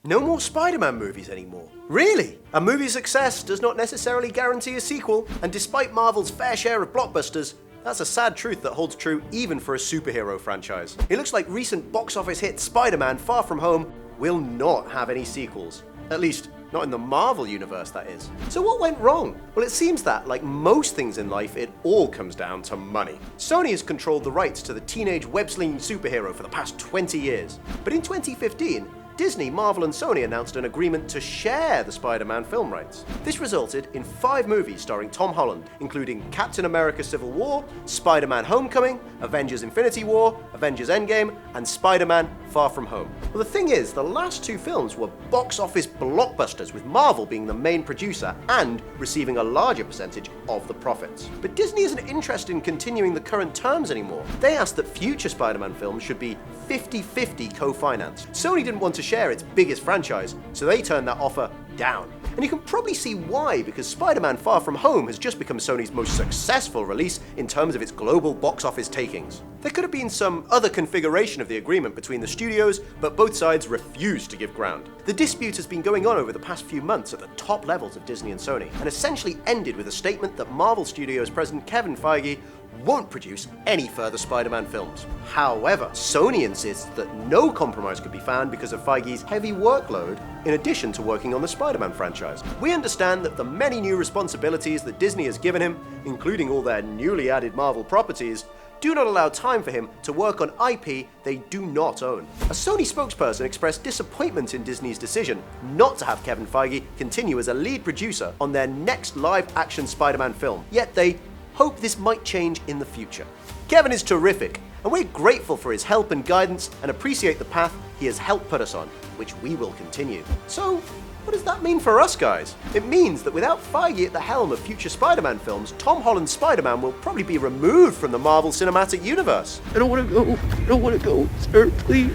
No more Spider-Man movies anymore. Really? A movie's success does not necessarily guarantee a sequel, and despite Marvel's fair share of blockbusters, that's a sad truth that holds true even for a superhero franchise. It looks like recent box office hit Spider-Man Far From Home will not have any sequels. At least, not in the Marvel universe, that is. So what went wrong? Well, it seems that, like most things in life, it all comes down to money. Sony has controlled the rights to the teenage web-slinging superhero for the past 20 years. But in 2015, Disney, Marvel and Sony announced an agreement to share the Spider-Man film rights. This resulted in 5 movies starring Tom Holland, including Captain America Civil War, Spider-Man Homecoming, Avengers Infinity War, Avengers Endgame, and Spider-Man Far From Home. Well, the thing is, the last 2 films were box office blockbusters, with Marvel being the main producer and receiving a larger percentage of the profits. But Disney isn't interested in continuing the current terms anymore. They asked that future Spider-Man films should be 50-50 co-financed. Sony didn't want to share its biggest franchise, so they turned that offer down. And you can probably see why, because Spider-Man Far From Home has just become Sony's most successful release in terms of its global box office takings. There could have been some other configuration of the agreement between the studios, but both sides refused to give ground. The dispute has been going on over the past few months at the top levels of Disney and Sony, and essentially ended with a statement that Marvel Studios president Kevin Feige won't produce any further Spider-Man films. However, Sony insists that no compromise could be found because of Feige's heavy workload in addition to working on the Spider-Man franchise. We understand that the many new responsibilities that Disney has given him, including all their newly added Marvel properties, do not allow time for him to work on IP they do not own. A Sony spokesperson expressed disappointment in Disney's decision not to have Kevin Feige continue as a lead producer on their next live-action Spider-Man film, yet they hope this might change in the future. Kevin is terrific, and we're grateful for his help and guidance and appreciate the path he has helped put us on, which we will continue. So, what does that mean for us, guys? It means that without Feige at the helm of future Spider-Man films, Tom Holland's Spider-Man will probably be removed from the Marvel Cinematic Universe. I don't want to go. I don't want to go, sir. Please.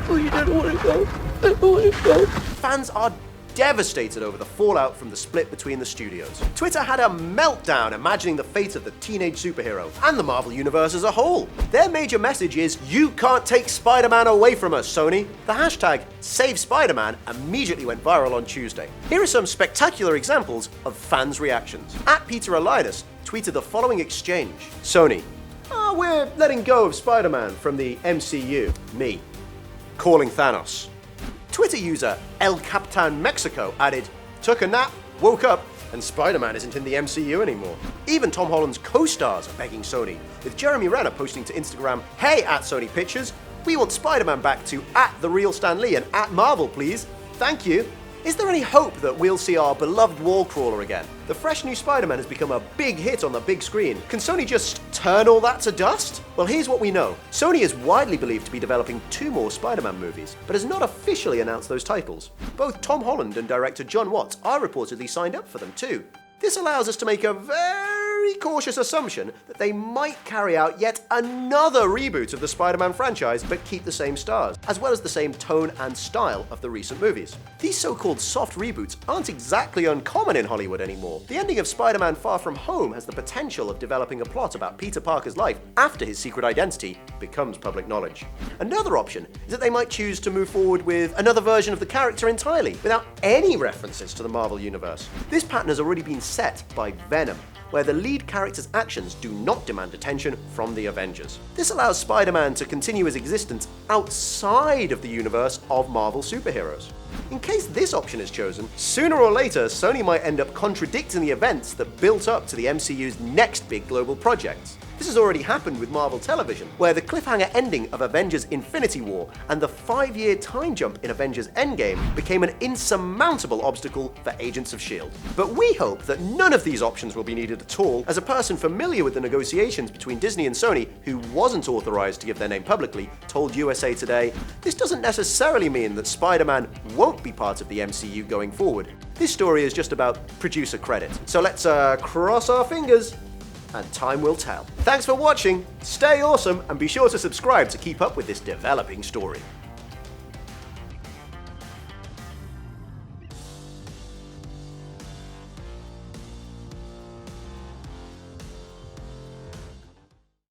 Please, I don't want to go. I don't want to go. Fans are devastated over the fallout from the split between the studios. Twitter had a meltdown imagining the fate of the teenage superhero and the Marvel Universe as a whole. Their major message is, "You can't take Spider-Man away from us, Sony." The hashtag #SaveSpider-Man immediately went viral on Tuesday. Here are some spectacular examples of fans' reactions. @PeterElias tweeted the following exchange: Sony, we're letting go of Spider-Man from the MCU. Me, calling Thanos. Twitter user El Capitan Mexico added, "Took a nap, woke up, and Spider-Man isn't in the MCU anymore." Even Tom Holland's co-stars are begging Sony, with Jeremy Renner posting to Instagram, "Hey @Sony Pictures, we want Spider-Man back to @TheRealStanLee and @Marvel, please. Thank you." Is there any hope that we'll see our beloved wall crawler again? The fresh new Spider-Man has become a big hit on the big screen. Can Sony just turn all that to dust? Well, here's what we know. Sony is widely believed to be developing 2 more Spider-Man movies, but has not officially announced those titles. Both Tom Holland and director John Watts are reportedly signed up for them too. This allows us to make a very cautious assumption that they might carry out yet another reboot of the Spider-Man franchise, but keep the same stars, as well as the same tone and style of the recent movies. These so-called soft reboots aren't exactly uncommon in Hollywood anymore. The ending of Spider-Man Far From Home has the potential of developing a plot about Peter Parker's life after his secret identity becomes public knowledge. Another option is that they might choose to move forward with another version of the character entirely, without any references to the Marvel Universe. This pattern has already been set by Venom, where the lead character's actions do not demand attention from the Avengers. This allows Spider-Man to continue his existence outside of the universe of Marvel superheroes. In case this option is chosen, sooner or later, Sony might end up contradicting the events that built up to the MCU's next big global projects. This has already happened with Marvel Television, where the cliffhanger ending of Avengers Infinity War and the 5-year time jump in Avengers Endgame became an insurmountable obstacle for Agents of S.H.I.E.L.D. But we hope that none of these options will be needed at all. As a person familiar with the negotiations between Disney and Sony, who wasn't authorized to give their name publicly, told USA Today, this doesn't necessarily mean that Spider-Man won't be part of the MCU going forward. This story is just about producer credit. So let's cross our fingers, and time will tell. Thanks for watching, stay awesome, and be sure to subscribe to keep up with this developing story.